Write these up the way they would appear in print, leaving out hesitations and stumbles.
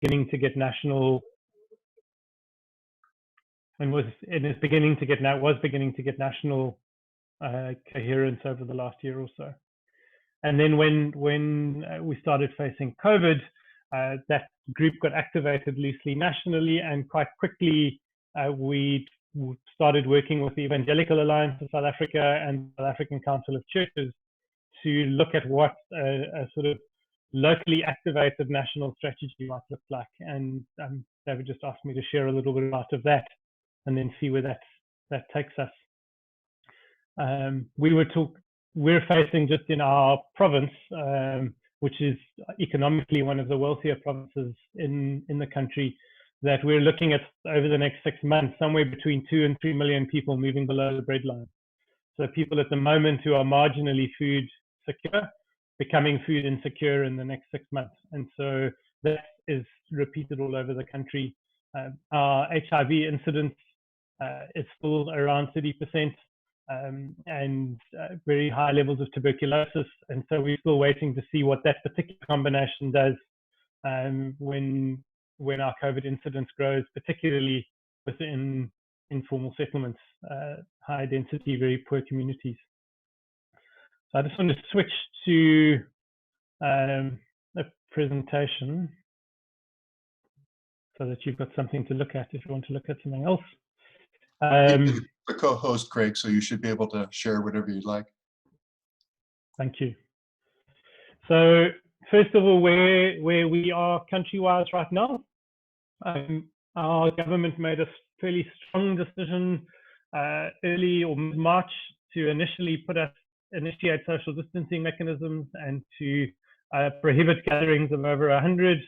beginning to get national coherence over the last year or so. And then when we started facing COVID, that group got activated loosely nationally, and quite quickly we started working with the Evangelical Alliance of South Africa and South African Council of Churches to look at what a sort of locally activated national strategy might look like. And David just asked me to share a little bit about of that, and then see where that takes us. We're facing just in our province, which is economically one of the wealthier provinces in the country, that we're looking at over the next 6 months, somewhere between 2 and 3 million people moving below the breadline. So people at the moment who are marginally food secure, becoming food insecure in the next 6 months. And so that is repeated all over the country. Our HIV incidence is still around 30%. And very high levels of tuberculosis, and so we're still waiting to see what that particular combination does when our COVID incidence grows, particularly within informal settlements, high density, very poor communities. So I just want to switch to a presentation so that you've got something to look at if you want to look at something else. The co-host, Craig, so you should be able to share whatever you'd like. Thank you. So first of all, where we are country-wise right now, our government made a fairly strong decision early or mid-March to initiate social distancing mechanisms and to prohibit gatherings of over 100.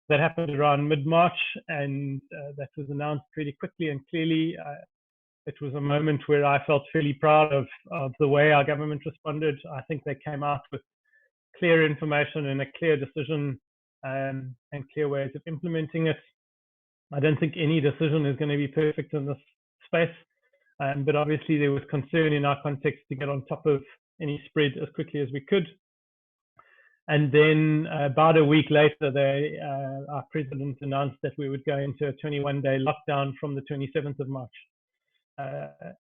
That happened around mid-March, and that was announced pretty quickly and clearly. It was a moment where I felt fairly proud of the way our government responded. I think they came out with clear information and a clear decision and clear ways of implementing it. I don't think any decision is going to be perfect in this space, but obviously there was concern in our context to get on top of any spread as quickly as we could. And then about a week later, our president announced that we would go into a 21-day lockdown from the 27th of March.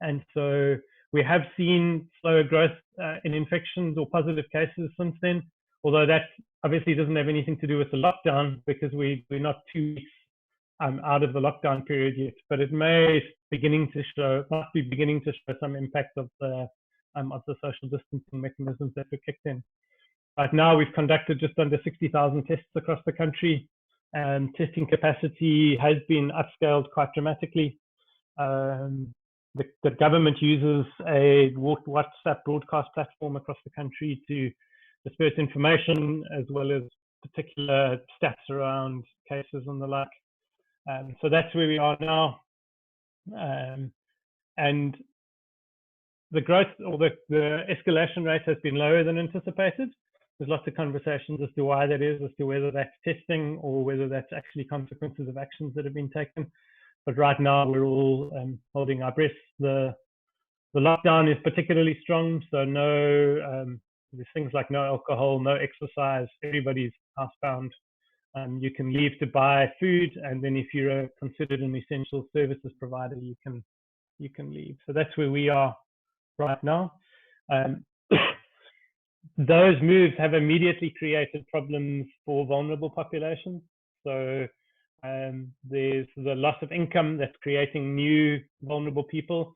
And so we have seen slower growth in infections or positive cases since then, although that obviously doesn't have anything to do with the lockdown, because we're not 2 weeks out of the lockdown period yet, but it must be beginning to show some impact of the social distancing mechanisms that were kicked in. Right now, we've conducted just under 60,000 tests across the country, and testing capacity has been upscaled quite dramatically. The government uses a WhatsApp broadcast platform across the country to disperse information, as well as particular stats around cases and the like. So that's where we are now. And the growth or the escalation rate has been lower than anticipated. There's lots of conversations as to why that is, as to whether that's testing or whether that's actually consequences of actions that have been taken. But right now, we're all holding our breath. The lockdown is particularly strong, so there's things like no alcohol, no exercise. Everybody's housebound. You can leave to buy food, and then if you're considered an essential services provider, you can leave. So that's where we are right now. Those moves have immediately created problems for vulnerable populations. So there's the loss of income that's creating new vulnerable people,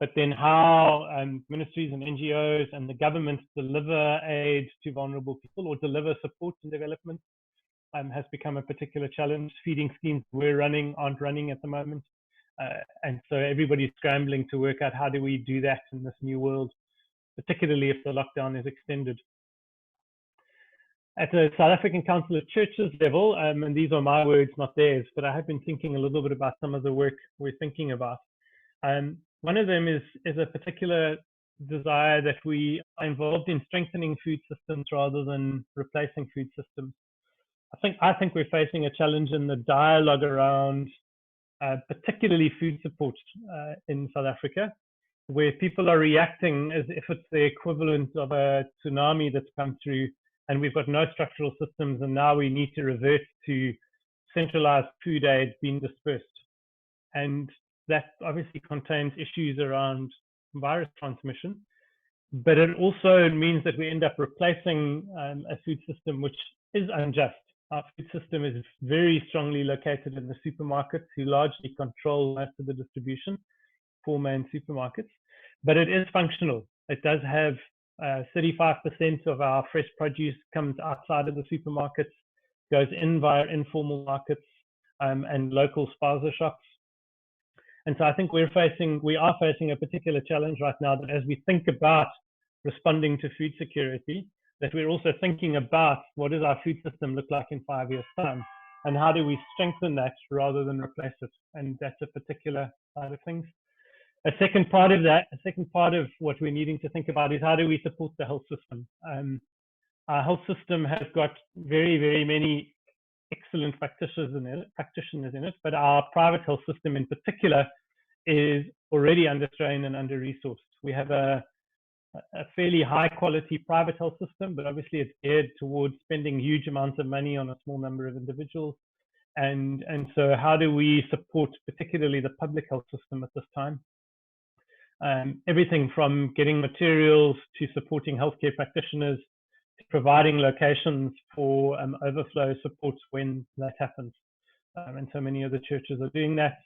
but then how ministries and NGOs and the government deliver aid to vulnerable people or deliver support and development has become a particular challenge. Feeding schemes aren't running at the moment, and so everybody's scrambling to work out how do we do that in this new world, particularly if the lockdown is extended. At the South African Council of Churches level, and these are my words, not theirs, but I have been thinking a little bit about some of the work we're thinking about. One of them is a particular desire that we are involved in strengthening food systems rather than replacing food systems. I think we're facing a challenge in the dialogue around particularly food support in South Africa, where people are reacting as if it's the equivalent of a tsunami that's come through, and we've got no structural systems, and now we need to revert to centralized food aid being dispersed. And that obviously contains issues around virus transmission, but it also means that we end up replacing a food system which is unjust. Our food system is very strongly located in the supermarkets, who largely control most of the distribution, 4 main supermarkets, but it is functional. It does have 35% of our fresh produce comes outside of the supermarkets, goes in via informal markets and local spaza shops. And so I think we are facing a particular challenge right now, that as we think about responding to food security, that we're also thinking about what does our food system look like in 5 years' time, and how do we strengthen that rather than replace it. And that's a particular side of things. A second part of what we're needing to think about is how do we support the health system. Our health system has got very, very many excellent practitioners in it, but our private health system in particular is already under strain and under resourced. We have a fairly high quality private health system, but obviously it's geared towards spending huge amounts of money on a small number of individuals. And so how do we support particularly the public health system at this time? Everything from getting materials to supporting healthcare practitioners, to providing locations for overflow support when that happens. And so many of the churches are doing that.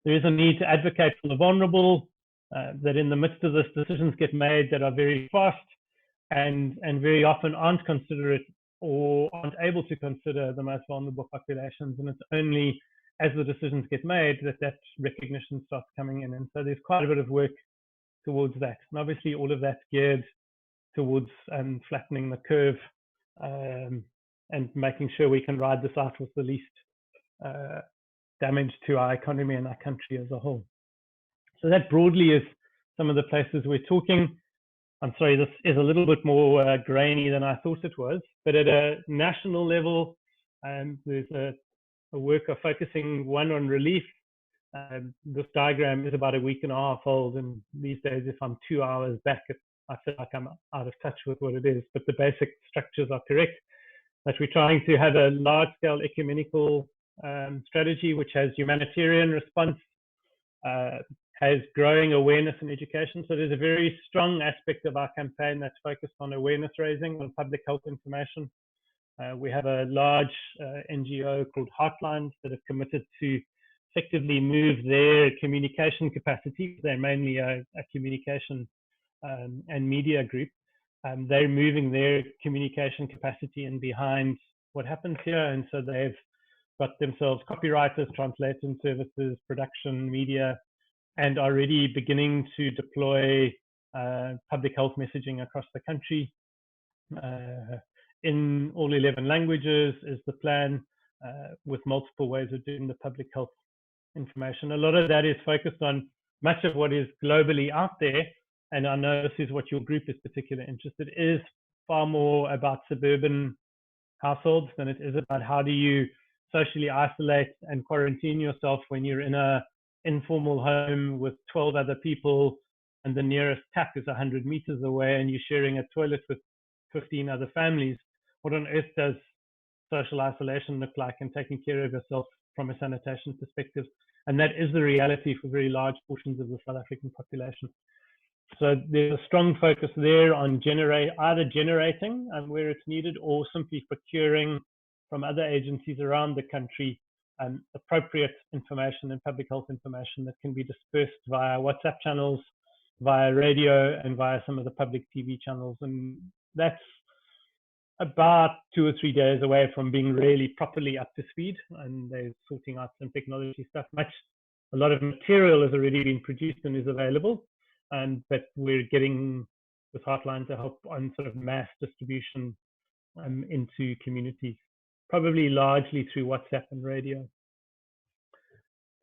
There is a need to advocate for the vulnerable, that in the midst of this, decisions get made that are very fast and very often aren't considerate or aren't able to consider the most vulnerable populations. And it's only as the decisions get made that recognition starts coming in. And so there's quite a bit of work towards that. And obviously all of that's geared towards flattening the curve and making sure we can ride this out with the least damage to our economy and our country as a whole. So that broadly is some of the places we're talking. I'm sorry, this is a little bit more grainy than I thought it was, but at a national level, there's a work of focusing one on relief. This diagram is about a week and a half old, and these days, if I'm 2 hours back, I feel like I'm out of touch with what it is, but the basic structures are correct. That we're trying to have a large-scale ecumenical strategy which has humanitarian response, has growing awareness and education. So there's a very strong aspect of our campaign that's focused on awareness raising, on public health information. We have a large NGO called Heartlines that have committed to effectively move their communication capacity. They're mainly a communication and media group. They're moving their communication capacity in behind what happens here. And so they've got themselves copywriters, translation services, production, media, and already beginning to deploy public health messaging across the country. In all 11 languages is the plan, with multiple ways of doing the public health information. A lot of that is focused on much of what is globally out there, and I know this is what your group is particularly interested in, is far more about suburban households than it is about how do you socially isolate and quarantine yourself when you're in a informal home with 12 other people and the nearest tap is 100 meters away and you're sharing a toilet with 15 other families. What on earth does social isolation look like, and taking care of yourself from a sanitation perspective? And that is the reality for very large portions of the South African population. So there's a strong focus there on either generating where it's needed, or simply procuring from other agencies around the country appropriate information and public health information that can be dispersed via WhatsApp channels, via radio, and via some of the public TV channels. And that's about 2 or 3 days away from being really properly up to speed, and they're sorting out some technology stuff. A lot of material has already been produced and is available, but we're getting with Heartline to help on sort of mass distribution into communities, probably largely through WhatsApp and radio.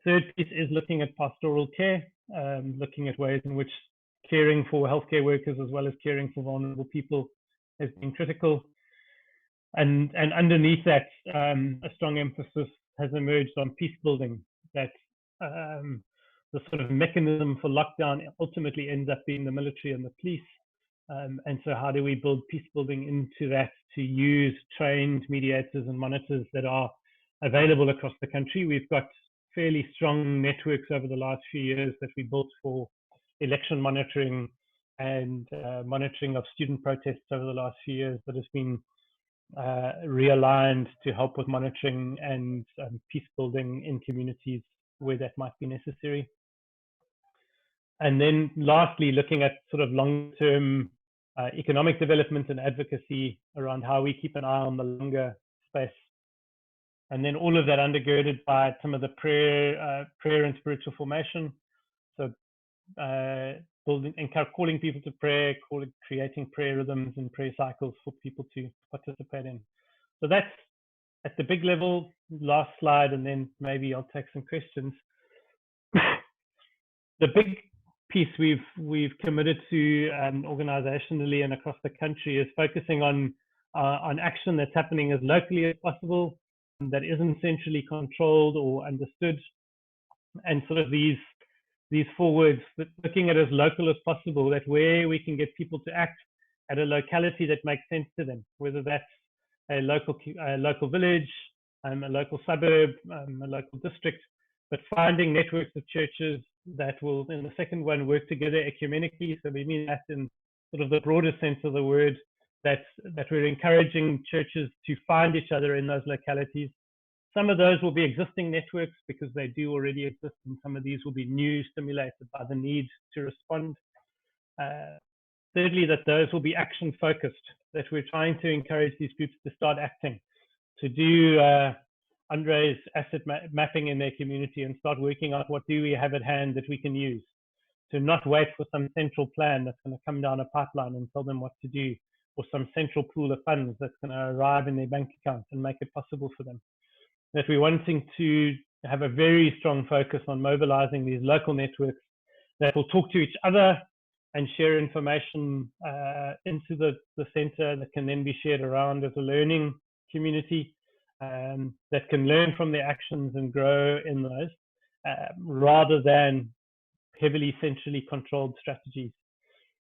Third piece is looking at pastoral care, looking at ways in which caring for healthcare workers as well as caring for vulnerable people has been critical. And underneath that, a strong emphasis has emerged on peace building, that the sort of mechanism for lockdown ultimately ends up being the military and the police. And so how do we build peace building into that, to use trained mediators and monitors that are available across the country. We've got fairly strong networks over the last few years that we built for election monitoring and monitoring of student protests over the last few years that has been realigned to help with monitoring and peace building in communities where that might be necessary. And then lastly, looking at sort of long-term economic development and advocacy around how we keep an eye on the longer space. And then all of that undergirded by some of the prayer and spiritual formation. So building and calling people to prayer, creating prayer rhythms and prayer cycles for people to participate in. So that's at the big level. Last slide, and then maybe I'll take some questions. The big piece we've committed to organizationally and across the country is focusing on action that's happening as locally as possible, that isn't centrally controlled or understood, and sort of these 4 words, looking at as local as possible, that where we can get people to act at a locality that makes sense to them, whether that's a local village, a local suburb, a local district, but finding networks of churches that will, in the second one, work together ecumenically. So we mean that in sort of the broader sense of the word, that we're encouraging churches to find each other in those localities. Some of those will be existing networks because they do already exist, and some of these will be new, stimulated by the need to respond. Thirdly, that those will be action focused, that we're trying to encourage these groups to start acting, to do Andre's asset mapping in their community and start working out what do we have at hand that we can use, to not wait for some central plan that's going to come down a pipeline and tell them what to do, or some central pool of funds that's going to arrive in their bank accounts and make it possible for them. That we're wanting to have a very strong focus on mobilizing these local networks that will talk to each other and share information into the center that can then be shared around as a learning community, that can learn from their actions and grow in those, rather than heavily centrally controlled strategies.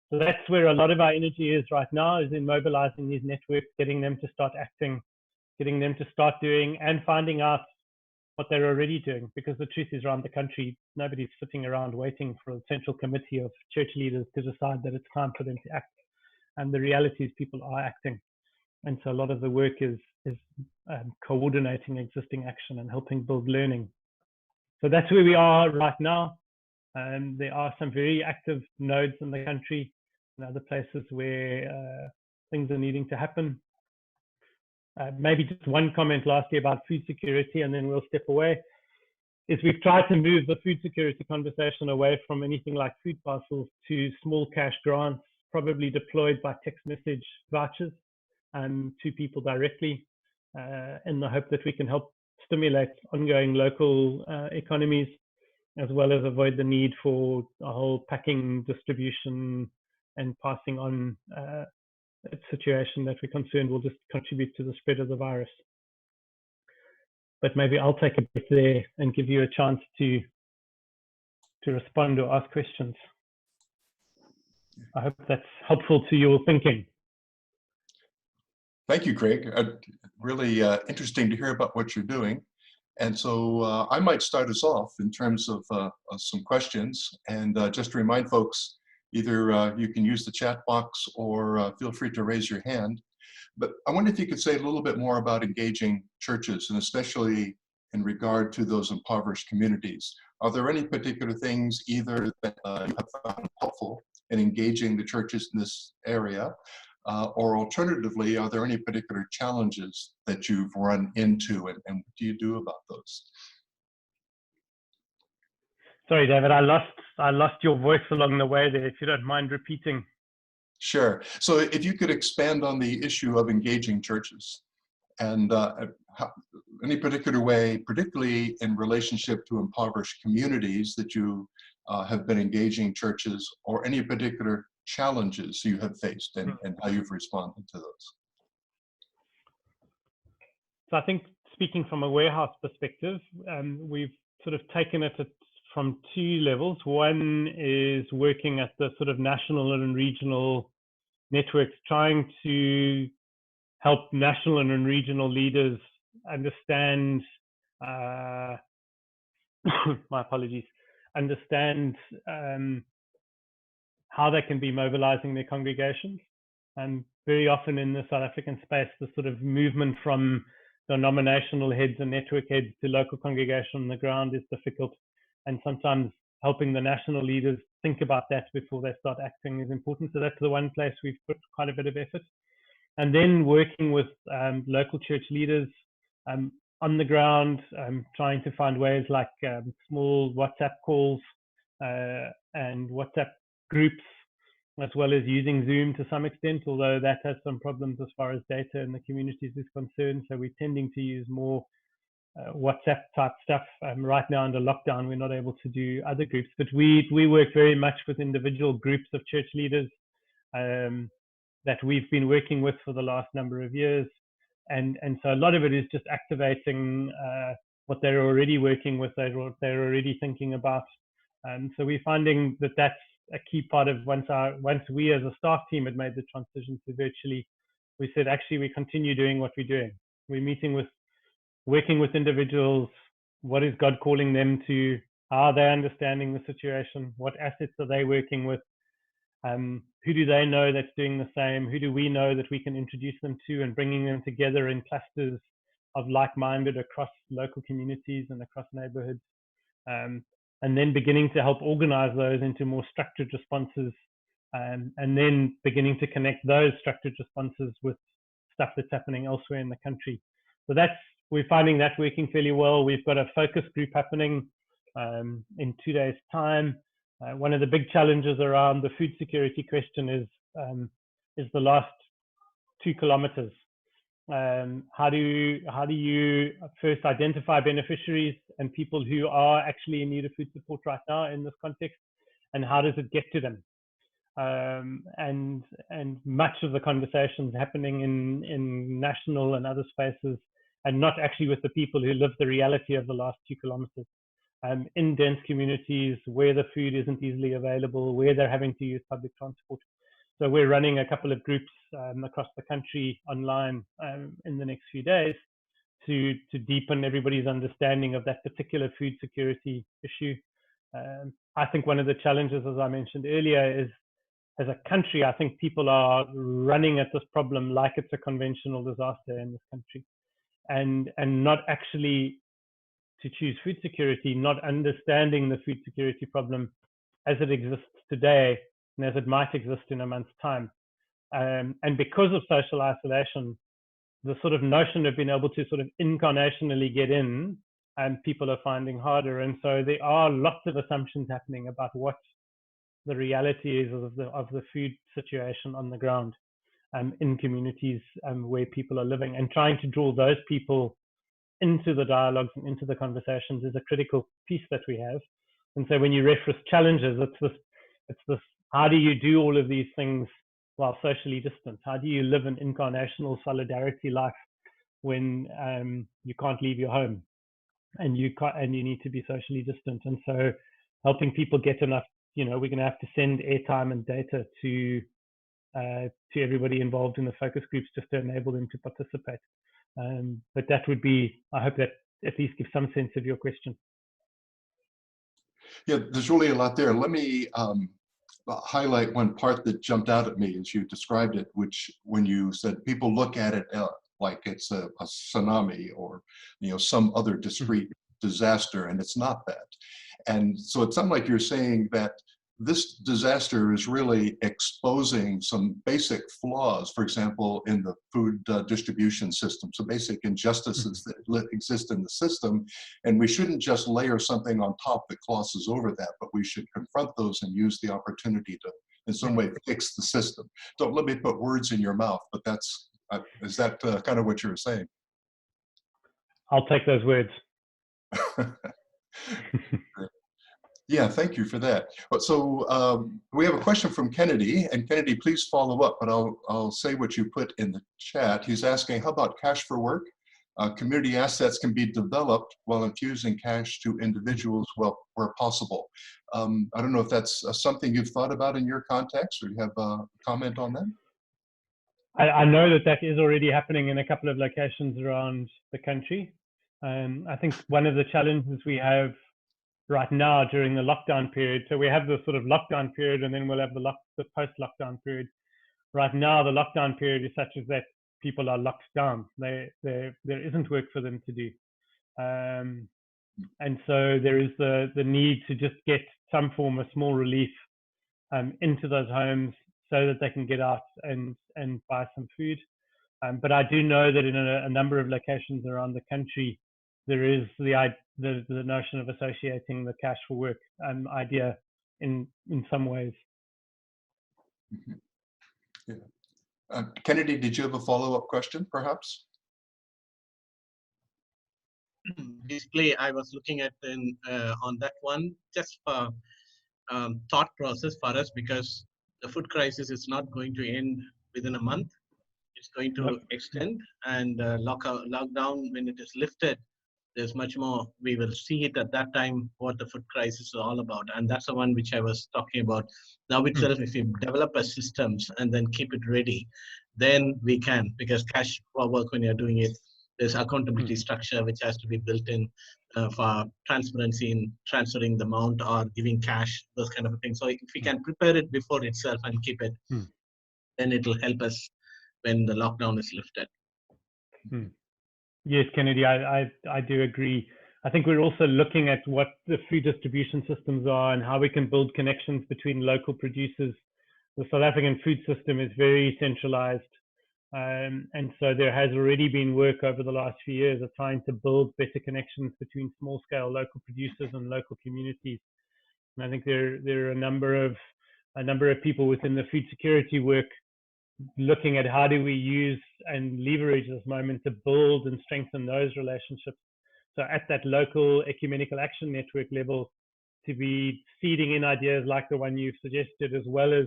So that's where a lot of our energy is right now, is in mobilizing these networks, getting them to start acting, getting them to start doing, and finding out what they're already doing, because the truth is, around the country, nobody's sitting around waiting for a central committee of church leaders to decide that it's time for them to act. And the reality is people are acting. And so a lot of the work is coordinating existing action and helping build learning. So that's where we are right now. There are some very active nodes in the country and other places where things are needing to happen. Maybe just one comment lastly about food security, and then we'll step away, is we've tried to move the food security conversation away from anything like food parcels to small cash grants, probably deployed by text message vouchers to people directly, in the hope that we can help stimulate ongoing local economies, as well as avoid the need for a whole packing, distribution, and passing on situation that we're concerned will just contribute to the spread of the virus. But maybe I'll take a breath there and give you a chance to respond or ask questions. I hope that's helpful to your thinking. Thank you, Craig. Really interesting to hear about what you're doing. And so I might start us off in terms of some questions. And just to remind folks, either you can use the chat box or feel free to raise your hand. But I wonder if you could say a little bit more about engaging churches, and especially in regard to those impoverished communities. Are there any particular things either that you have found helpful in engaging the churches in this area, or alternatively, are there any particular challenges that you've run into, and what do you do about those? Sorry, David, I lost your voice along the way there, if you don't mind repeating. Sure. So if you could expand on the issue of engaging churches, and any particular way, particularly in relationship to impoverished communities, that you have been engaging churches, or any particular challenges you have faced, and how you've responded to those. So I think, speaking from a warehouse perspective, we've sort of taken it from 2 levels. One is working at the sort of national and regional networks, trying to help national and regional leaders understand uh, my apologies, understand how they can be mobilizing their congregations. And very often in the South African space, the sort of movement from denominational heads and network heads to local congregation on the ground is difficult. And sometimes helping the national leaders think about that before they start acting is important. So that's the one place we've put quite a bit of effort. And then working with local church leaders on the ground, trying to find ways like small WhatsApp calls and WhatsApp groups, as well as using Zoom to some extent, although that has some problems as far as data in the communities is concerned. So we're tending to use more WhatsApp type stuff. Right now under lockdown, we're not able to do other groups, but we work very much with individual groups of church leaders that we've been working with for the last number of years. And so a lot of it is just activating what they're already working with, what they're already thinking about. So we're finding that that's a key part of once we as a staff team had made the transition to virtually, we said, actually, we continue doing what we're doing. We're working with individuals. What is God calling them to? How are they understanding the situation? What assets are they working with? Who do they know that's doing the same? Who do we know that we can introduce them to, and bringing them together in clusters of like-minded across local communities and across neighborhoods. And then beginning to help organize those into more structured responses, and then beginning to connect those structured responses with stuff that's happening elsewhere in the country. So we're finding that working fairly well. We've got a focus group happening in 2 days' time. One of the big challenges around the food security question is the last 2 kilometers. How do you first identify beneficiaries and people who are actually in need of food support right now in this context, and how does it get to them? And much of the conversations happening in national and other spaces, and not actually with the people who live the reality of the last 2 kilometers. In dense communities where the food isn't easily available, where they're having to use public transport. So we're running a couple of groups across the country online in the next few days to deepen everybody's understanding of that particular food security issue. I think one of the challenges, as I mentioned earlier, is as a country, I think people are running at this problem like it's a conventional disaster in this country, and not actually to choose food security, not understanding the food security problem as it exists today and as it might exist in a month's time. And because of social isolation, the sort of notion of being able to sort of incarnationally get in, and people are finding harder. And so there are lots of assumptions happening about what the reality is of the food situation on the ground in communities where people are living, and trying to draw those people into the dialogues and into the conversations is a critical piece that we have. And so when you reference challenges, it's this, how do you do all of these things while socially distant? How do you live an incarnational solidarity life when you can't leave your home and you need to be socially distant? And so helping people get enough, we're going to have to send airtime and data to everybody involved in the focus groups just to enable them to participate. But that would be, I hope that at least gives some sense of your question. Yeah, there's really a lot there. Let me highlight one part that jumped out at me as you described it, which when you said people look at it like it's a tsunami or some other discrete disaster, and it's not that. And so it sounds like you're saying that this disaster is really exposing some basic flaws, for example, in the food distribution system, so basic injustices that exist in the system. And we shouldn't just layer something on top that glosses over that, but we should confront those and use the opportunity to, in some way, fix the system. Don't let me put words in your mouth, but that's, is that kind of what you were saying? I'll take those words. Yeah, thank you for that. So we have a question from Kennedy, and Kennedy, please follow up, but I'll say what you put in the chat. He's asking, how about cash for work? Community assets can be developed while infusing cash to individuals where possible. I don't know if that's something you've thought about in your context, or you have a comment on that? I know that is already happening in a couple of locations around the country. I think one of the challenges we have right now during the lockdown period, so we have the sort of lockdown period and then we'll have the post-lockdown period. Right now, the lockdown period is such as that people are locked down. There isn't work for them to do. And so there is the need to just get some form of small relief into those homes so that they can get out and buy some food. But I do know that in a number of locations around the country, there is the notion of associating the cash for work idea in some ways. Mm-hmm. Yeah. Kennedy, did you have a follow-up question, perhaps? Basically, I was looking at on that one just for thought process for us, because the food crisis is not going to end within a month. It's going to extend, and lockdown, when it is lifted, there's much more. We will see it at that time what the food crisis is all about, and that's the one which I was talking about. Now itself, if we develop a systems and then keep it ready, then we can, because cash for work, when you're doing it, there's accountability structure which has to be built in for transparency in transferring the amount or giving cash, those kind of things. So if we can prepare it before itself and keep it, then it will help us when the lockdown is lifted. Yes, Kennedy, I do agree. I think we're also looking at what the food distribution systems are and how we can build connections between local producers. The South African food system is very centralized. And so there has already been work over the last few years of trying to build better connections between small-scale local producers and local communities. And I think there are a number of people within the food security work looking at how do we use and leverage this moment to build and strengthen those relationships. So at that local ecumenical action network level, to be feeding in ideas like the one you've suggested, as well as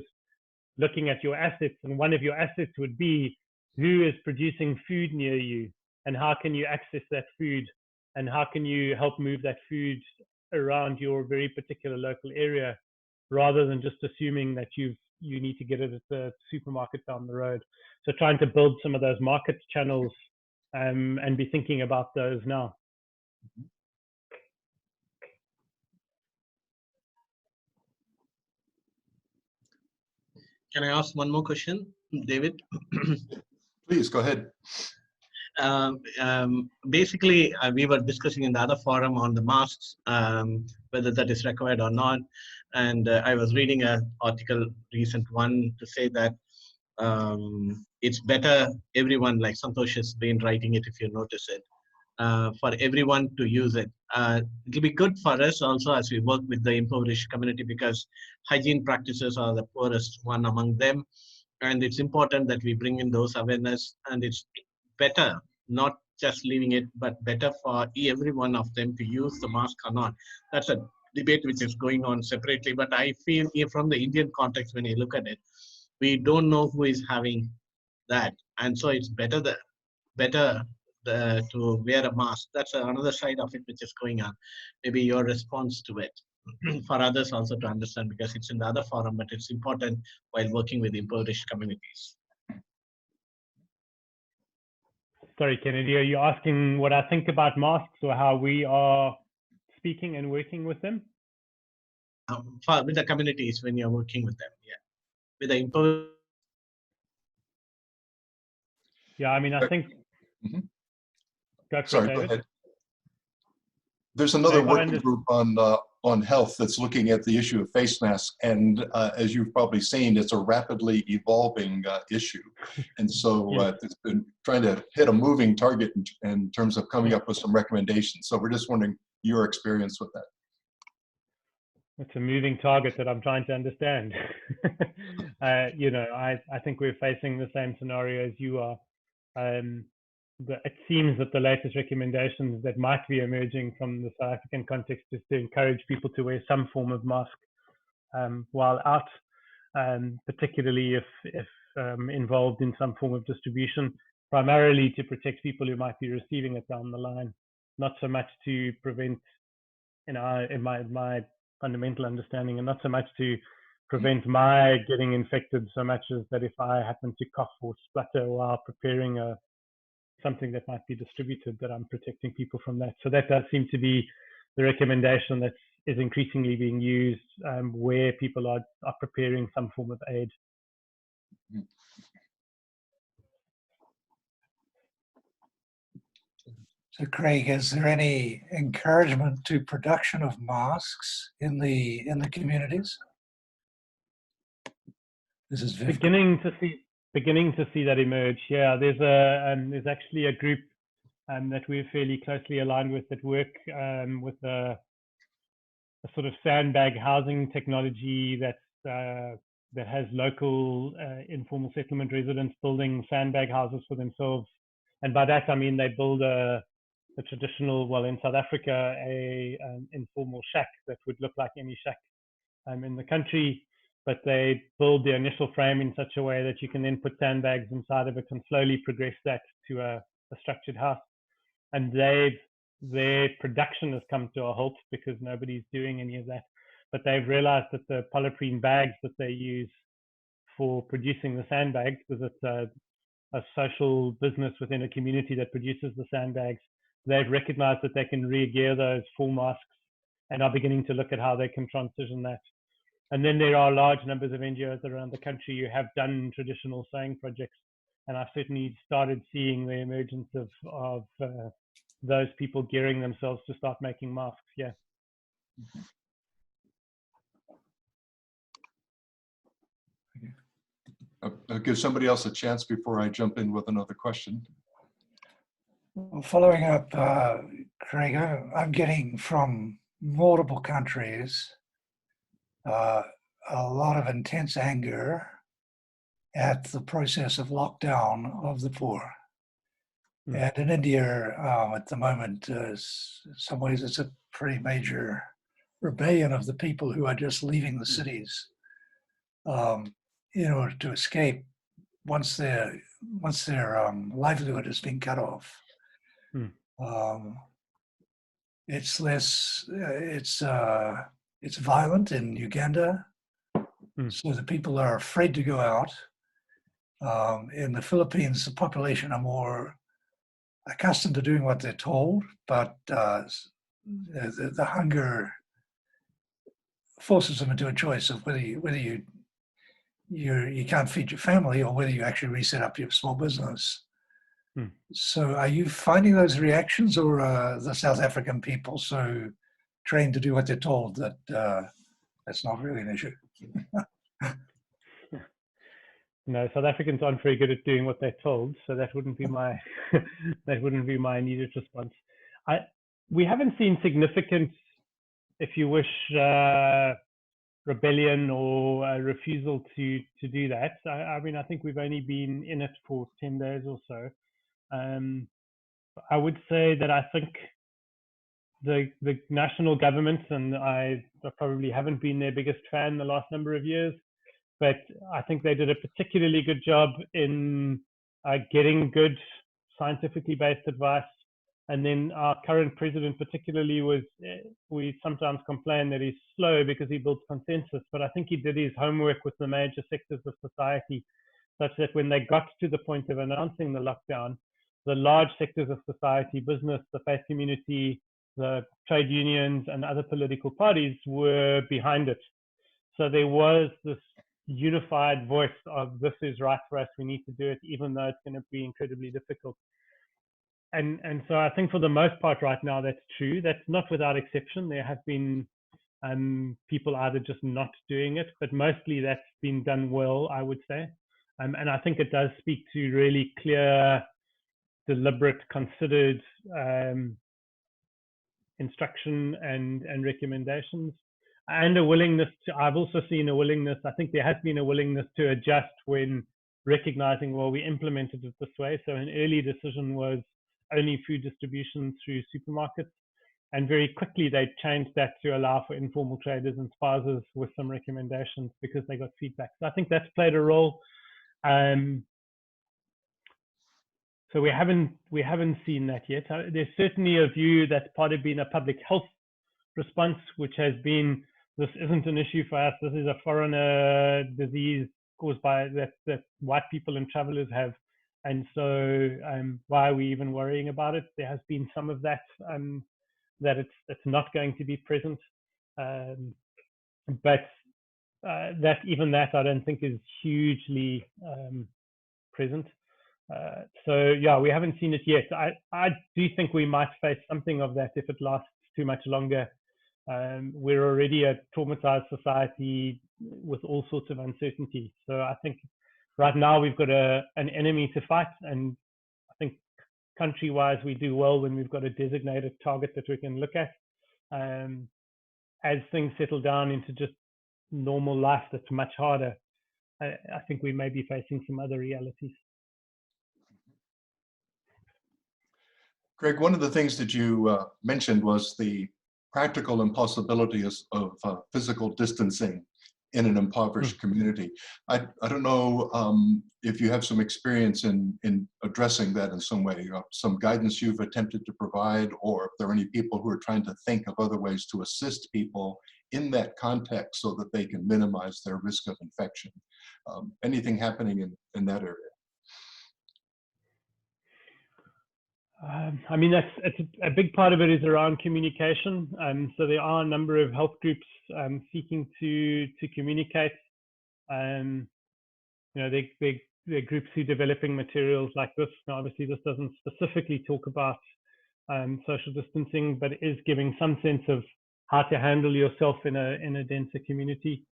looking at your assets. And one of your assets would be who is producing food near you and how can you access that food and how can you help move that food around your very particular local area, rather than just assuming that you need to get it at the supermarket down the road. So trying to build some of those market channels and be thinking about those now. Can I ask one more question, David? Please, go ahead. Basically, we were discussing in the other forum on the masks, whether that is required or not. And I was reading an article, recent one, to say that it's better everyone, like Santosh has been writing it, if you notice it, for everyone to use it. It'll be good for us also as we work with the impoverished community, because hygiene practices are the poorest one among them. And it's important that we bring in those awareness, and it's better not just leaving it, but better for every one of them to use the mask or not. That's a debate which is going on separately, but I feel from the Indian context, when you look at it, we don't know who is having that. And so it's better to wear a mask. That's another side of it which is going on. Maybe your response to it for others also to understand, because it's in the other forum, but it's important while working with impoverished communities. Sorry, Kennedy, are you asking what I think about masks or how we are speaking and working with them? With the communities when you're working with them, yeah. With the impoverished. Yeah, I mean, I think. Sorry, go ahead. There's another working group on health that's looking at the issue of face masks, and as you've probably seen, it's a rapidly evolving issue, and so it's been trying to hit a moving target in terms of coming up with some recommendations. So we're just wondering your experience with that. It's a moving target that I'm trying to understand. You know, I think we're facing the same scenario as you are. It seems that the latest recommendations that might be emerging from the South African context is to encourage people to wear some form of mask while out, particularly if involved in some form of distribution, primarily to protect people who might be receiving it down the line, not so much to prevent, you know, in my fundamental understanding, and not so much to prevent my getting infected so much as that if I happen to cough or splutter while preparing something that might be distributed, that I'm protecting people from that. So that does seem to be the recommendation that is increasingly being used where people are preparing some form of aid. So Craig, is there any encouragement to production of masks in the communities? This is Viv. Beginning to see that emerge. Yeah, there's actually a group that we're fairly closely aligned with that work with a sort of sandbag housing technology that has local informal settlement residents building sandbag houses for themselves. And by that I mean they build a traditional, well, in South Africa, an informal shack that would look like any shack in the country, but they build the initial frame in such a way that you can then put sandbags inside of it and slowly progress that to a structured house. And their production has come to a halt because nobody's doing any of that. But they've realized that the polyprene bags that they use for producing the sandbags, because it's a social business within a community that produces the sandbags, they've recognized that they can re-gear those for masks and are beginning to look at how they can transition that. And then there are large numbers of NGOs around the country who have done traditional sewing projects. And I've certainly started seeing the emergence of those people gearing themselves to start making masks. Yeah. I'll give somebody else a chance before I jump in with another question. Well, following up, Craig, I'm getting from multiple countries a lot of intense anger at the process of lockdown of the poor. And in India, at the moment, in some ways, it's a pretty major rebellion of the people who are just leaving the cities in order to escape once their livelihood has been cut off. It's less. It's violent in Uganda, so the people are afraid to go out. In the Philippines, the population are more accustomed to doing what they're told, but the hunger forces them into a choice of whether you can't feed your family or whether you actually reset up your small business. So are you finding those reactions, or are the South African people so trained to do what they're told that that's not really an issue? No, South Africans aren't very good at doing what they're told, so that wouldn't be my that wouldn't be my immediate response. We haven't seen significant, if you wish, rebellion or a refusal to do that. I mean, I think we've only been in it for 10 days or so. I would say that I think the national government, and I probably haven't been their biggest fan the last number of years, but I think they did a particularly good job in getting good scientifically based advice. And then our current president particularly we sometimes complain that he's slow because he builds consensus, but I think he did his homework with the major sectors of society, such that when they got to the point of announcing the lockdown, the large sectors of society, business, the faith community, the trade unions, and other political parties were behind it. So there was this unified voice of, this is right for us, we need to do it, even though it's going to be incredibly difficult. And so I think for the most part right now, that's true. That's not without exception. There have been people either just not doing it, but mostly that's been done well, I would say. And I think it does speak to really clear, deliberate, considered instruction and recommendations, and a willingness to, I've also seen a willingness, I think there has been a willingness to adjust when recognizing, well, we implemented it this way. So an early decision was only food distribution through supermarkets. And very quickly they changed that to allow for informal traders and spouses with some recommendations because they got feedback. So I think that's played a role. So we haven't seen that yet. There's certainly a view that's part of being a public health response, which has been, this isn't an issue for us. This is a foreigner disease caused by that white people and travelers have, And so why are we even worrying about it? There has been some of that, that it's not going to be present. But that even that I don't think is hugely present. So yeah, we haven't seen it yet. I do think we might face something of that if it lasts too much longer. We're already a traumatized society with all sorts of uncertainty. So I think right now we've got an enemy to fight, and I think country-wise we do well when we've got a designated target that we can look at. As things settle down into just normal life, that's much harder. I think we may be facing some other realities. Greg, one of the things that you mentioned was the practical impossibilities of physical distancing in an impoverished community. I don't know if you have some experience in addressing that in some way, some guidance you've attempted to provide, or if there are any people who are trying to think of other ways to assist people in that context so that they can minimize their risk of infection. Anything happening in that area? I mean, it's a big part of it is around communication. So there are a number of health groups seeking to communicate. You know, they're groups who are developing materials like this. Now, obviously, this doesn't specifically talk about social distancing, but it is giving some sense of how to handle yourself in a denser community.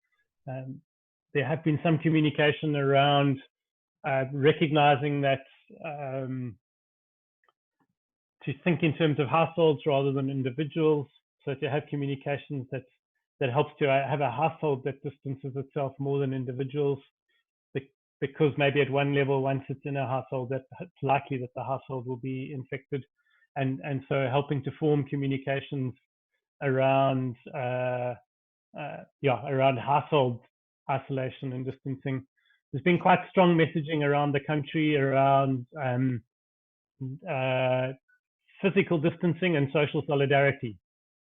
There have been some communication around recognizing that to think in terms of households rather than individuals. So to have communications that helps to have a household that distances itself more than individuals, because maybe at one level, once it's in a household, that it's likely that the household will be infected, and so helping to form communications around around household isolation and distancing. There's been quite strong messaging around the country around physical distancing and social solidarity.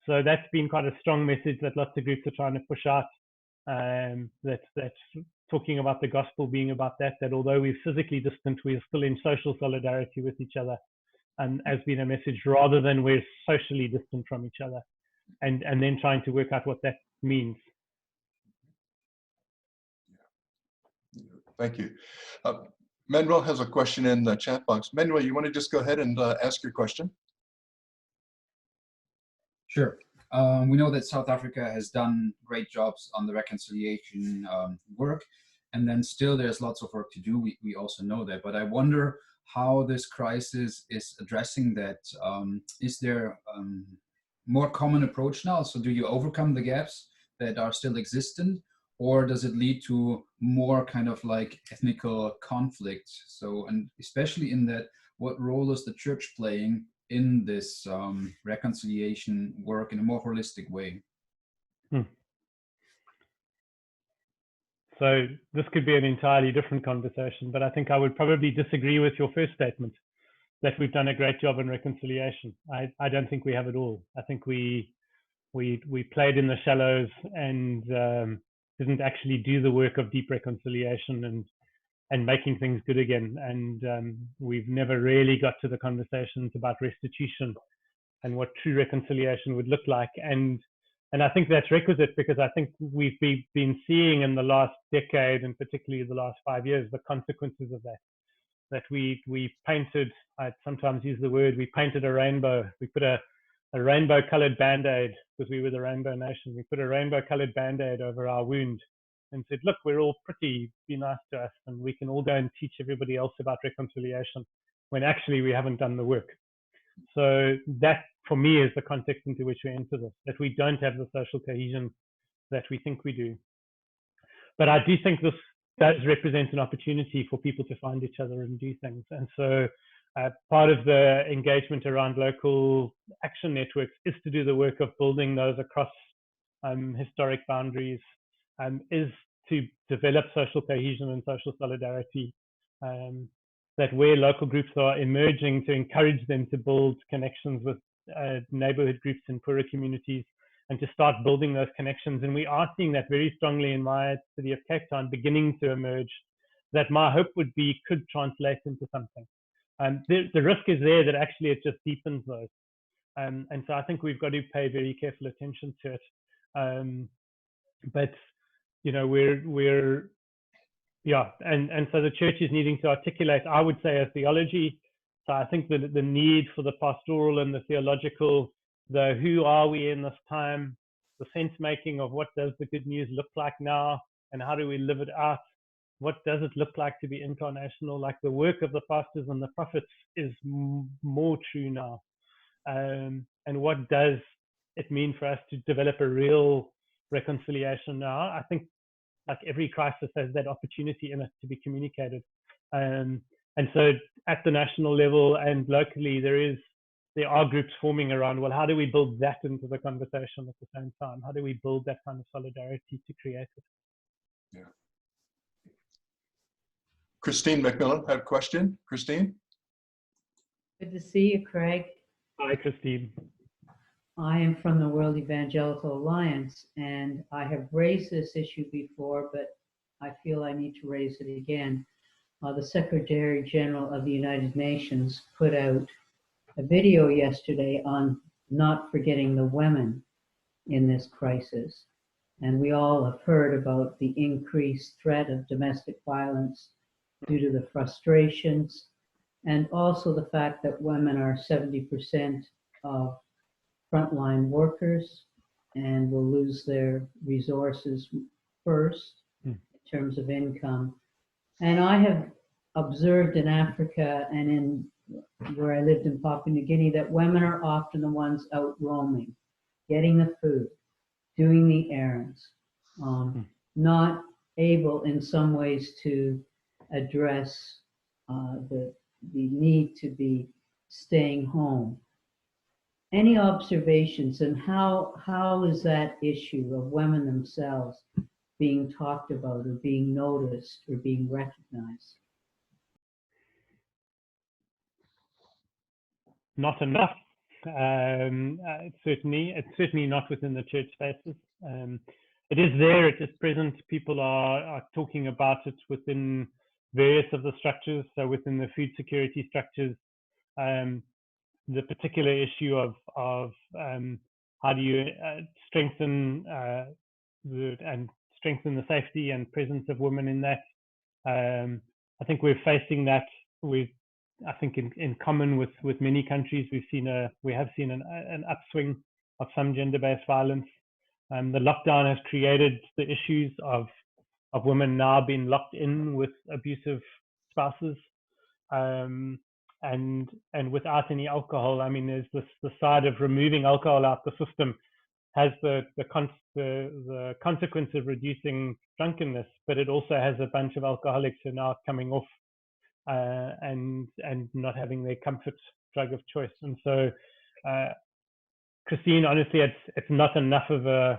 So that's been quite a strong message that lots of groups are trying to push out. That's talking about the gospel being about that although we're physically distant, we're still in social solidarity with each other, and has been a message rather than we're socially distant from each other, and then trying to work out what that means. Thank you. Manuel has a question in the chat box. Manuel, you want to just go ahead and ask your question? Sure. We know that South Africa has done great jobs on the reconciliation work, and then still there's lots of work to do. We also know that, but I wonder how this crisis is addressing that. Is there more common approach now? So do you overcome the gaps that are still existent, or does it lead to more kind of like ethnical conflict? So, and especially in that, what role is the church playing in this reconciliation work in a more holistic way? So this could be an entirely different conversation, but I think I would probably disagree with your first statement that we've done a great job in reconciliation. I don't think we have at all. I think we played in the shallows and didn't actually do the work of deep reconciliation and making things good again. And we've never really got to the conversations about restitution and what true reconciliation would look like. And I think that's requisite, because I think we've been seeing in the last decade, and particularly the last 5 years, the consequences of that. That we painted, I sometimes use the word, we painted a rainbow. We put a rainbow-colored Band-Aid, because we were the Rainbow Nation. We put a rainbow-colored Band-Aid over our wound and said, look, we're all pretty, be nice to us, and we can all go and teach everybody else about reconciliation, when actually we haven't done the work. So that, for me, is the context into which we enter this, that we don't have the social cohesion that we think we do. But I do think this does represent an opportunity for people to find each other and do things. And so part of the engagement around local action networks is to do the work of building those across historic boundaries, is to develop social cohesion and social solidarity, that where local groups are emerging, to encourage them to build connections with neighborhood groups in poorer communities, and to start building those connections. And we are seeing that very strongly in my city of Cape Town, beginning to emerge that my hope would be could translate into something. The risk is there that actually it just deepens those. And so I think we've got to pay very careful attention to it. But, you know, yeah, and so the church is needing to articulate, I would say, a theology. So I think that the need for the pastoral and the theological, the who are we in this time, the sense making of what does the good news look like now, and how do we live it out? What does it look like to be incarnational? Like the work of the pastors and the prophets is more true now. And what does it mean for us to develop a real reconciliation now? I think like every crisis has that opportunity in it to be communicated. And so at the national level and locally, there are groups forming around, well, how do we build that into the conversation at the same time? How do we build that kind of solidarity to create it? Yeah. Christine McMillan had a question. Christine? Good to see you, Craig. Hi, Christine. I am from the World Evangelical Alliance, and I have raised this issue before, but I feel I need to raise it again. The Secretary General of the United Nations put out a video yesterday on not forgetting the women in this crisis. And we all have heard about the increased threat of domestic violence due to the frustrations, and also the fact that women are 70% of frontline workers and will lose their resources first in terms of income. And I have observed in Africa and in where I lived in Papua New Guinea that women are often the ones out roaming, getting the food, doing the errands, not able in some ways to address the need to be staying home. Any observations, and how is that issue of women themselves being talked about or being noticed or being recognized? Not enough. It's certainly not within the church spaces. It is there, it is present. People are talking about it within various of the structures. So within the food security structures, the particular issue of how do you strengthen the safety and presence of women in that. I think we're facing that I think in common with many countries. We have seen an upswing of some gender-based violence. The lockdown has created the issues of women now being locked in with abusive spouses, and without any alcohol. I mean, there's the side of removing alcohol out the system has the consequence of reducing drunkenness, but it also has a bunch of alcoholics who are now coming off and not having their comfort drug of choice. And so, Christine, honestly, it's not enough of the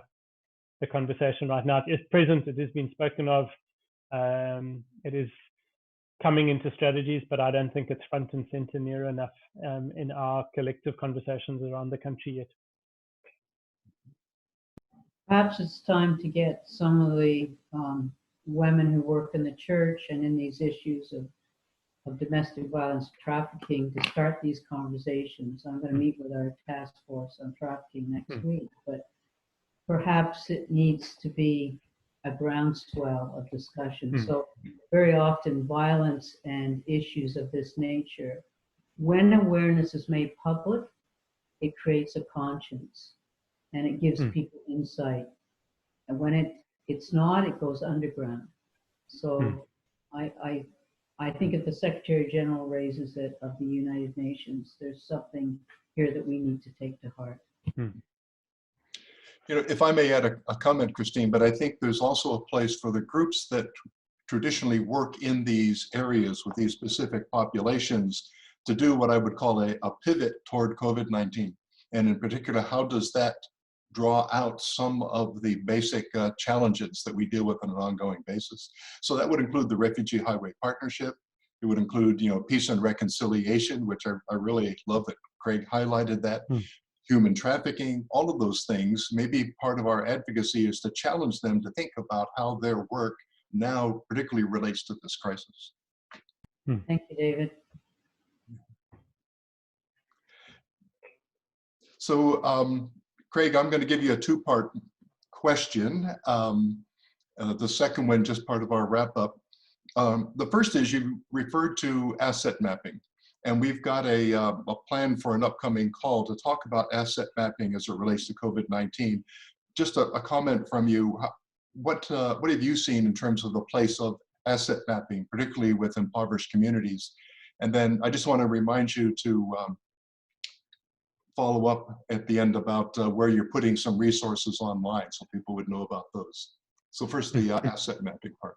conversation right now. It is present, it has been spoken of, it is coming into strategies, but I don't think it's front and center near enough in our collective conversations around the country yet. Perhaps it's time to get some of the women who work in the church and in these issues of domestic violence trafficking to start these conversations. I'm going to meet with our task force on trafficking next week, but perhaps it needs to be a groundswell of discussion. So very often violence and issues of this nature, when awareness is made public, it creates a conscience and it gives people insight. And when it's not, it goes underground. So I think if the Secretary General raises it of the United Nations, there's something here that we need to take to heart. You know, if I may add a comment, Christine, but I think there's also a place for the groups that traditionally work in these areas with these specific populations to do what I would call a pivot toward COVID-19. And in particular, how does that draw out some of the basic challenges that we deal with on an ongoing basis? So that would include the Refugee Highway Partnership. It would include, you know, peace and reconciliation, which I really love that Craig highlighted that. Human trafficking, all of those things. Maybe part of our advocacy is to challenge them to think about how their work now particularly relates to this crisis. Thank you, David. So, Craig, I'm going to give you a two-part question. The second one, just part of our wrap-up. The first is you referred to asset mapping, and we've got a plan for an upcoming call to talk about asset mapping as it relates to COVID-19. Just a comment from you. What have you seen in terms of the place of asset mapping, particularly with impoverished communities? And then I just want to remind you to follow up at the end about where you're putting some resources online so people would know about those. So first, the asset mapping part.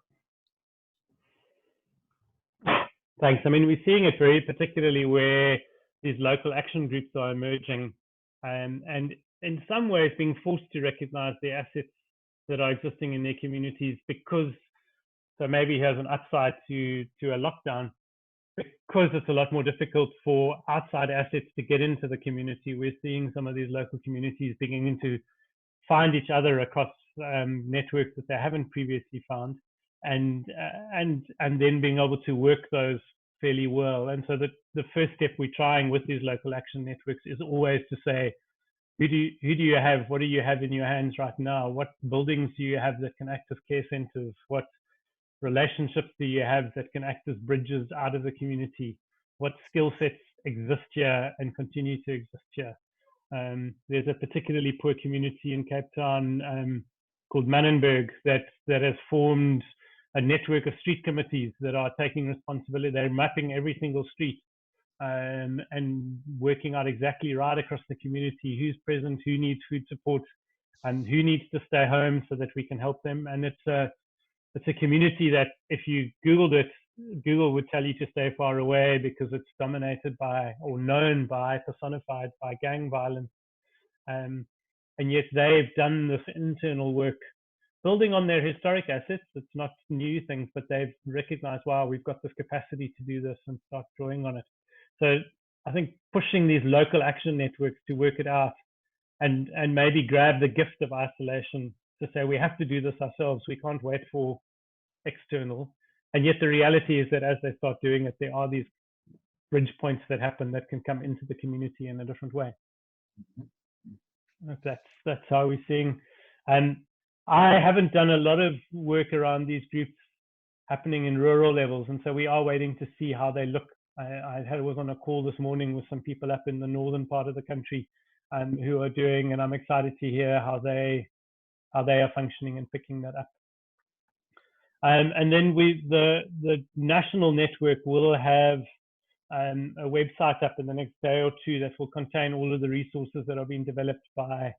Thanks. I mean, we're seeing it very particularly where these local action groups are emerging, and in some ways being forced to recognize the assets that are existing in their communities, because so maybe has an upside to a lockdown, because it's a lot more difficult for outside assets to get into the community. We're seeing some of these local communities beginning to find each other across networks that they haven't previously found, and then being able to work those fairly well. And so the first step we're trying with these local action networks is always to say, who do you have? What do you have in your hands right now? What buildings do you have that can act as care centers? What relationships do you have that can act as bridges out of the community? What skill sets exist here and continue to exist here? There's a particularly poor community in Cape Town called Mannenberg that has formed a network of street committees that are taking responsibility. They're mapping every single street and working out exactly right across the community who's present, who needs food support, and who needs to stay home so that we can help them. And it's a community that if you Googled it, Google would tell you to stay far away because it's dominated by, or known by, personified by gang violence. And yet they've done this internal work, building on their historic assets. It's not new things, but they've recognized, wow, we've got this capacity to do this, and start drawing on it. So I think pushing these local action networks to work it out and maybe grab the gift of isolation to say, we have to do this ourselves. We can't wait for external. And yet the reality is that as they start doing it, there are these bridge points that happen that can come into the community in a different way. That's how we're seeing. And I haven't done a lot of work around these groups happening in rural levels, and so we are waiting to see how they look. I was on a call this morning with some people up in the northern part of the country who are doing, and I'm excited to hear how they are functioning and picking that up. And then the national network will have a website up in the next day or two that will contain all of the resources that are being developed by,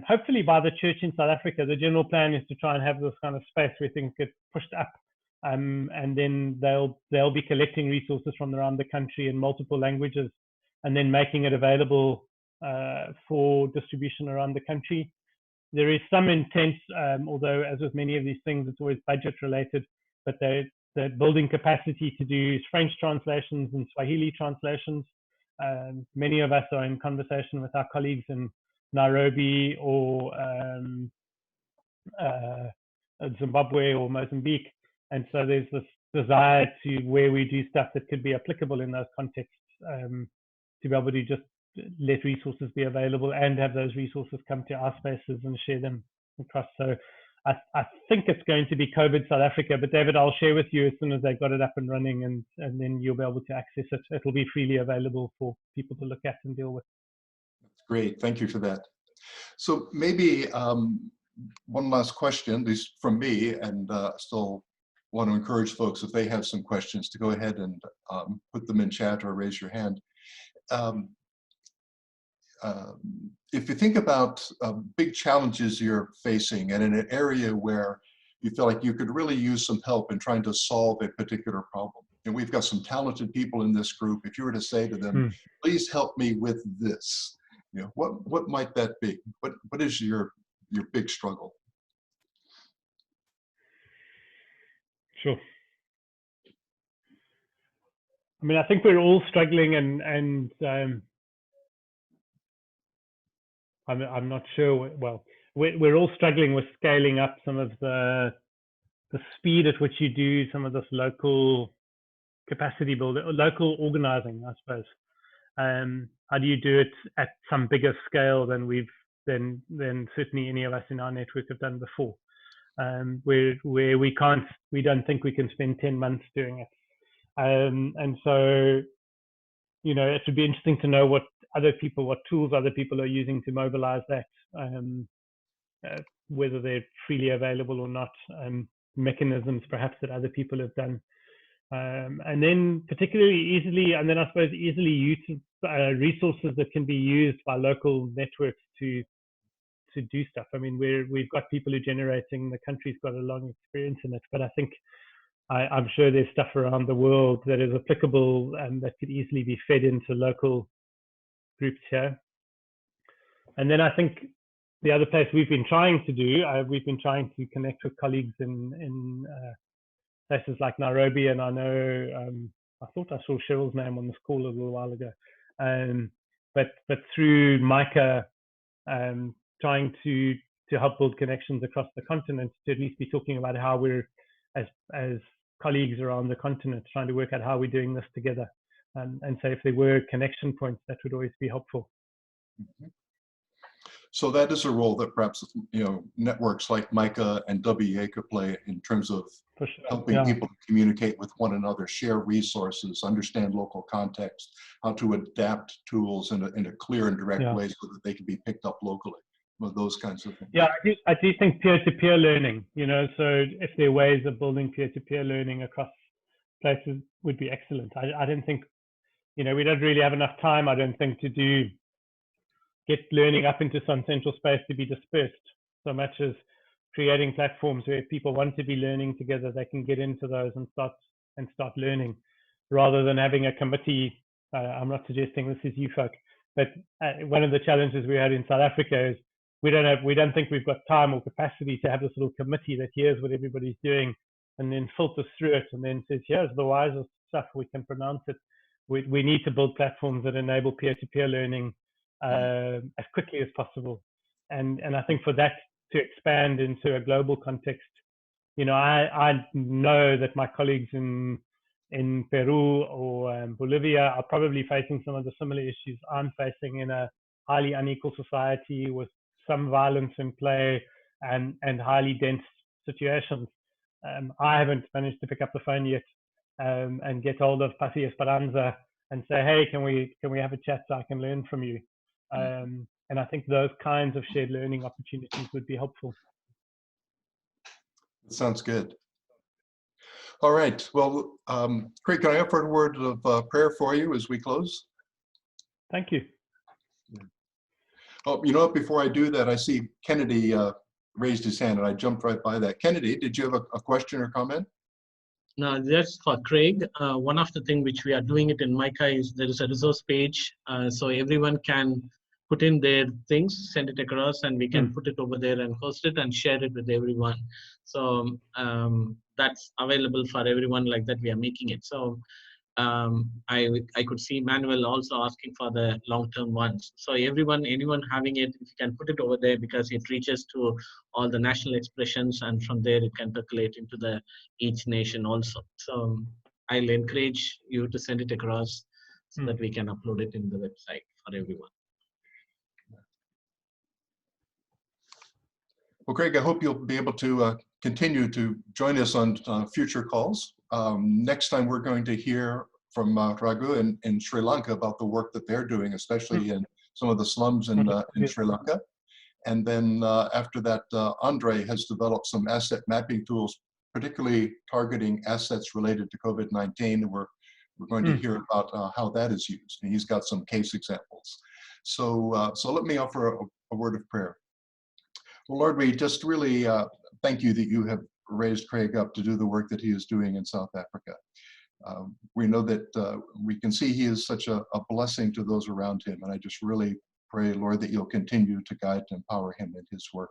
hopefully by the church in South Africa. The general plan is to try and have this kind of space where things get pushed up, and then they'll be collecting resources from around the country in multiple languages, and then making it available for distribution around the country. There is some intent, although as with many of these things, it's always budget related, but they're building capacity to do French translations and Swahili translations. Many of us are in conversation with our colleagues in Nairobi or Zimbabwe or Mozambique. And so there's this desire to where we do stuff that could be applicable in those contexts, to be able to just let resources be available and have those resources come to our spaces and share them across. So I think it's going to be COVID South Africa, but David, I'll share with you as soon as they've got it up and running, and then you'll be able to access it. It'll be freely available for people to look at and deal with. That's great. Thank you for that. So maybe one last question, at least from me, and still want to encourage folks, if they have some questions, to go ahead and put them in chat or raise your hand. If you think about big challenges you're facing and in an area where you feel like you could really use some help in trying to solve a particular problem, and we've got some talented people in this group, if you were to say to them, please help me with this, what might that be? What is your big struggle? Sure. I mean, I think we're all struggling, and I'm not sure. Well, we're all struggling with scaling up some of the the speed at which you do some of this local capacity building, local organizing, I suppose. How do you do it at some bigger scale than than certainly any of us in our network have done before? Where we don't think we can spend 10 months doing it. And so, you know, it would be interesting to know what tools other people are using to mobilize that, whether they're freely available or not, mechanisms perhaps that other people have done. And then particularly easily, and then I suppose easily used resources that can be used by local networks to do stuff. I mean, we've got people who are generating, the country's got a long experience in it, but I think I'm sure there's stuff around the world that is applicable and that could easily be fed into local groups here. And then I think the other place we've been trying to do, we've been trying to connect with colleagues in places like Nairobi, and I know I thought I saw Cheryl's name on this call a little while ago, but through MICA, trying to help build connections across the continent, to at least be talking about how we're as colleagues around the continent trying to work out how we're doing this together, and so if there were connection points, that would always be helpful. Mm-hmm. So that is a role that perhaps, you know, networks like MICA and WEA could play in terms of helping people to communicate with one another, share resources, understand local context, how to adapt tools in a clear and direct way so that they can be picked up locally. Well, those kinds of things. Yeah, I do think peer-to-peer learning, you know, so if there are ways of building peer-to-peer learning across places would be excellent. I don't think, you know, we don't really have enough time, I don't think, to get learning up into some central space to be dispersed, so much as creating platforms where people want to be learning together, they can get into those and start learning, rather than having a committee. I'm not suggesting this is you folk, but one of the challenges we had in South Africa is we don't think we've got time or capacity to have this little committee that hears what everybody's doing and then filters through it and then says, here's the wisest stuff, we can pronounce it. We need to build platforms that enable peer-to-peer learning as quickly as possible, and I think for that to expand into a global context, you know, I know that my colleagues in Peru or Bolivia are probably facing some of the similar issues I'm facing in a highly unequal society with some violence in play and highly dense situations. I haven't managed to pick up the phone yet and get hold of Pasi Esperanza and say, hey, can we have a chat so I can learn from you? And I think those kinds of shared learning opportunities would be helpful. That sounds good. All right. Well, Craig, can I offer a word of prayer for you as we close? Thank you. Oh, you know, before I do that, I see Kennedy raised his hand and I jumped right by that. Kennedy, did you have a question or comment? No, that's for Craig. One of the things which we are doing it in MICA is there is a resource page, so everyone can put in their things, send it across, and we can put it over there and host it and share it with everyone. So that's available for everyone, like that we are making it. So I could see Manuel also asking for the long-term ones. So anyone having it, if you can put it over there, because it reaches to all the national expressions, and from there it can percolate into each nation also. So I'll encourage you to send it across so that we can upload it in the website for everyone. Well, Craig, I hope you'll be able to continue to join us on future calls. Next time we're going to hear from Raghu in Sri Lanka about the work that they're doing, especially in some of the slums in Sri Lanka. And then after that, Andre has developed some asset mapping tools, particularly targeting assets related to COVID-19. We're going to hear about how that is used. And he's got some case examples. So let me offer a word of prayer. Well, Lord, we just really thank you that you have raised Craig up to do the work that he is doing in South Africa. We know that we can see he is such a blessing to those around him. And I just really pray, Lord, that you'll continue to guide and empower him in his work.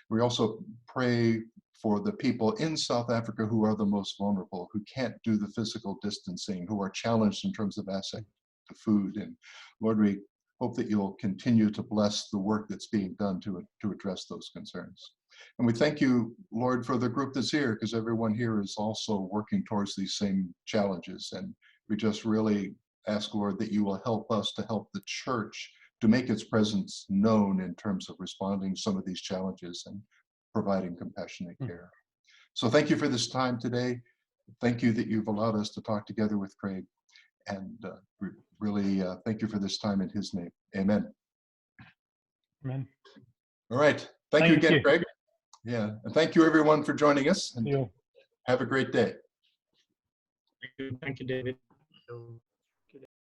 We also pray for the people in South Africa who are the most vulnerable, who can't do the physical distancing, who are challenged in terms of access to food. And Lord, we hope that you'll continue to bless the work that's being done to address those concerns. And we thank you, Lord, for the group that's here, because everyone here is also working towards these same challenges. And we just really ask, Lord, that you will help us to help the church to make its presence known in terms of responding to some of these challenges and providing compassionate care. So thank you for this time today. Thank you that you've allowed us to talk together with Craig. And really thank you for this time in his name. Amen. Amen. All right. Thank you again, Craig. Yeah. And thank you, everyone, for joining us. And have a great day. Thank you, David.